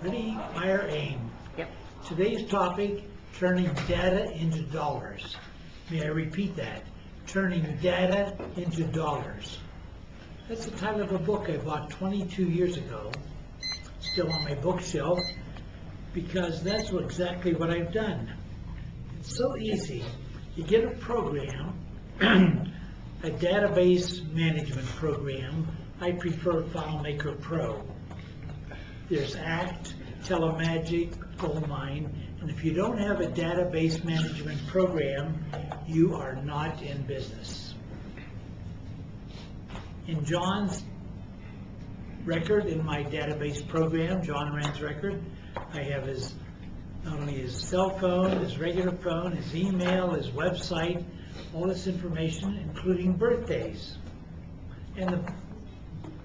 Ready, fire, aim. Yep. Today's topic, turning data into dollars. May I repeat that? Turning data into dollars. That's the title of a book I bought 22 years ago, still on my bookshelf, because that's exactly what I've done. It's so easy. You get a program, a database management program. I prefer FileMaker Pro. There's ACT, Telemagic, Goldmine, and if you don't have a database management program, you are not in business. In John's record, in my database program, John Wren's record, I have not only his cell phone, his regular phone, his email, his website, all this information, including birthdays, and the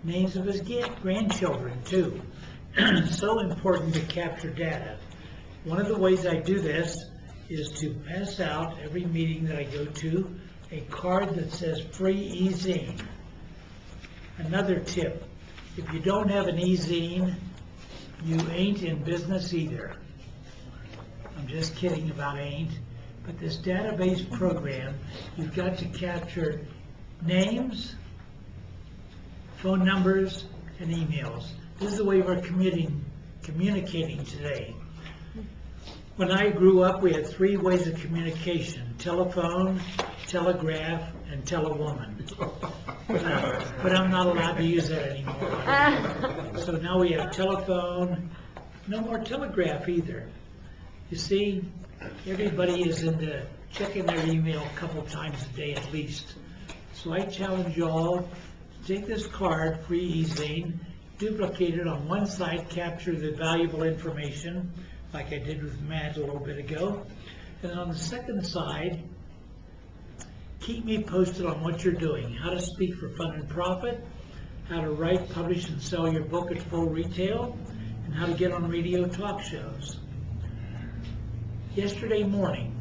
names of his grandchildren too. So important to capture data. One of the ways I do this is to pass out every meeting that I go to a card that says free e-zine. Another tip, if you don't have an e-zine, you ain't in business either. I'm just kidding about ain't, but this database program, you've got to capture names, phone numbers, and emails. This is the way we're communicating today. When I grew up, we had three ways of communication: telephone, telegraph, and telewoman. But I'm not allowed to use that anymore. So now we have telephone, no more telegraph either. You see, everybody is into checking their email a couple times a day at least. So I challenge you all to take this card, free e-zine, duplicate it on one side, capture the valuable information, like I did with Matt a little bit ago, and on the second side, keep me posted on what you're doing, how to speak for fun and profit, how to write, publish, and sell your book at full retail, and how to get on radio talk shows. Yesterday morning,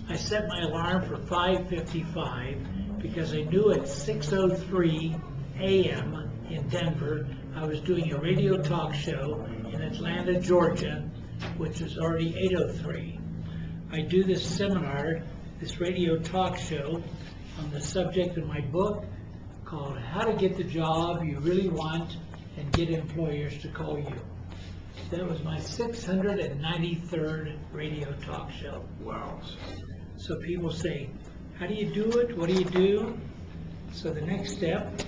I set my alarm for 5:55 because I knew at 6:03 a.m. in Denver, I was doing a radio talk show in Atlanta, Georgia, which is already 8:03. I do this seminar, this radio talk show, on the subject of my book called How to Get the Job You Really Want and Get Employers to Call You. That was my 693rd radio talk show. Wow. So people say, how do you do it? What do you do? So the next step,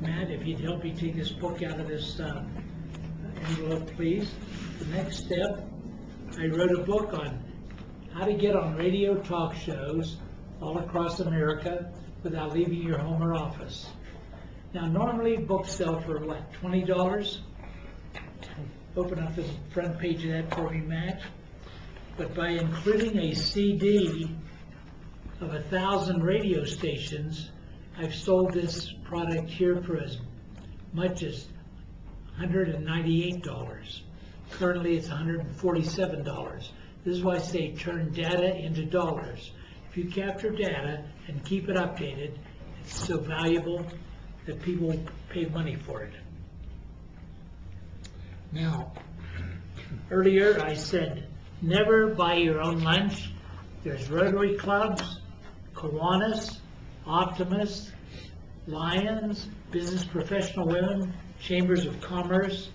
Matt, if you'd help me take this book out of this envelope, please. The next step, I wrote a book on how to get on radio talk shows all across America without leaving your home or office. Now, normally books sell for what, $20? Open up the front page of that for me, Matt. But by including a CD of 1,000 radio stations, I've sold this product here for as much as $198. Currently it's $147. This is why I say turn data into dollars. If you capture data and keep it updated, it's so valuable that people pay money for it. Now, earlier I said never buy your own lunch. There's Rotary clubs, Kiwanis, Optimists, Lions, Business Professional Women, Chambers of Commerce,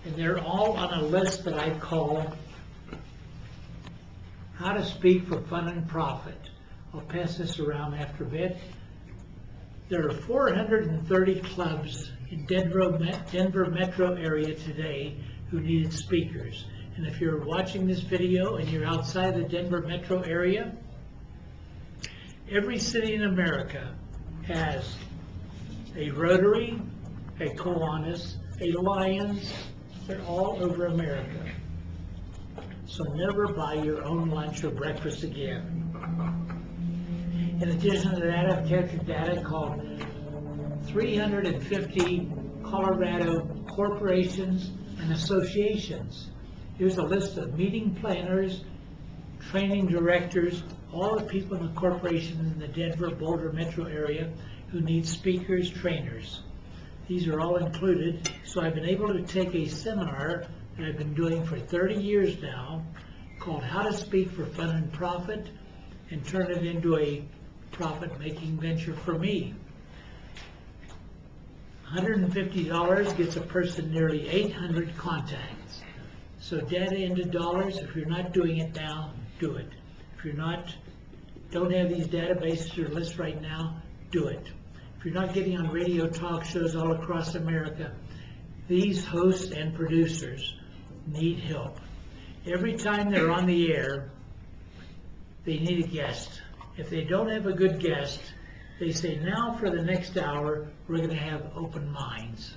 and they're all on a list that I call How to Speak for Fun and Profit. I'll pass this around after a bit. There are 430 clubs in Denver metro area today who needed speakers. And if you're watching this video and you're outside the Denver metro area, every city in America has a Rotary, a Kiwanis, a Lions. They're all over America. So never buy your own lunch or breakfast again. In addition to that, I've captured data called 350 Colorado corporations and associations. Here's a list of meeting planners, training directors, all the people in the corporations in the Denver, Boulder metro area who need speakers, trainers. These are all included. So I've been able to take a seminar that I've been doing for 30 years now called How to Speak for Fun and Profit and turn it into a profit-making venture for me. $150 gets a person nearly 800 contacts. So data into dollars, if you're not doing it now, do it. If you're not, don't have these databases or lists right now, do it. If you're not getting on radio talk shows all across America, these hosts and producers need help. Every time they're on the air, they need a guest. If they don't have a good guest, they say, now for the next hour, we're going to have open lines.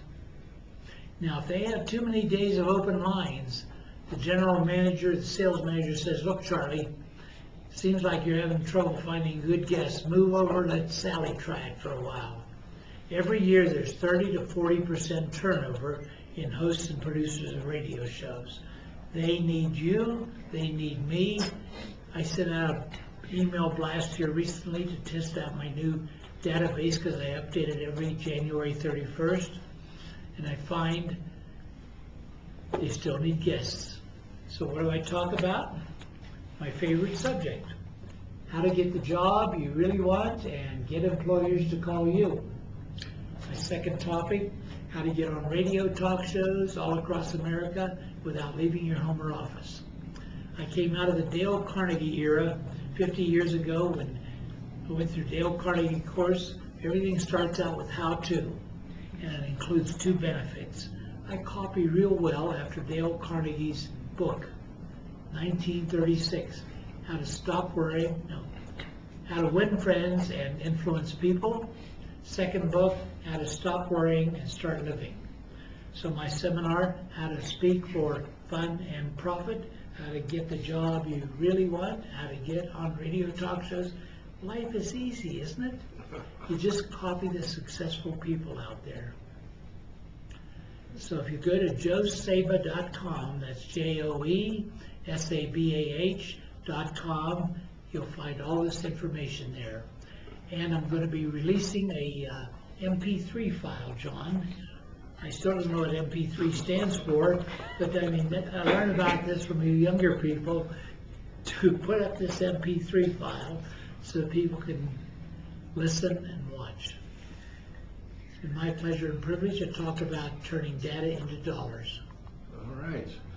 Now, if they have too many days of open lines, the general manager, the sales manager says, look, Charlie, seems like you're having trouble finding good guests. Move over and let Sally try it for a while. Every year, there's 30 to 40% turnover in hosts and producers of radio shows. They need you. They need me. I sent out an email blast here recently to test out my new database because I update it every January 31st. And I find they still need guests. So what do I talk about? My favorite subject. How to get the job you really want and get employers to call you. My second topic, how to get on radio talk shows all across America without leaving your home or office. I came out of the Dale Carnegie era 50 years ago when I went through Dale Carnegie course. Everything starts out with how to, and it includes 2 benefits. I copy real well after Dale Carnegie's book, 1936, How to Stop Worrying, How to Win Friends and Influence People. Second book, How to Stop Worrying and Start Living. So my seminar, How to Speak for Fun and Profit, how to get the job you really want, how to get on radio talk shows. Life is easy, isn't it? You just copy the successful people out there. So if you go to joesabah.com, that's JOESABAH.com, you'll find all this information there. And I'm going to be releasing a MP3 file, John. I still don't know what MP3 stands for, but I mean, I learned about this from you younger people to put up this MP3 file so that people can listen and watch. It's been my pleasure and privilege to talk about turning data into dollars. All right.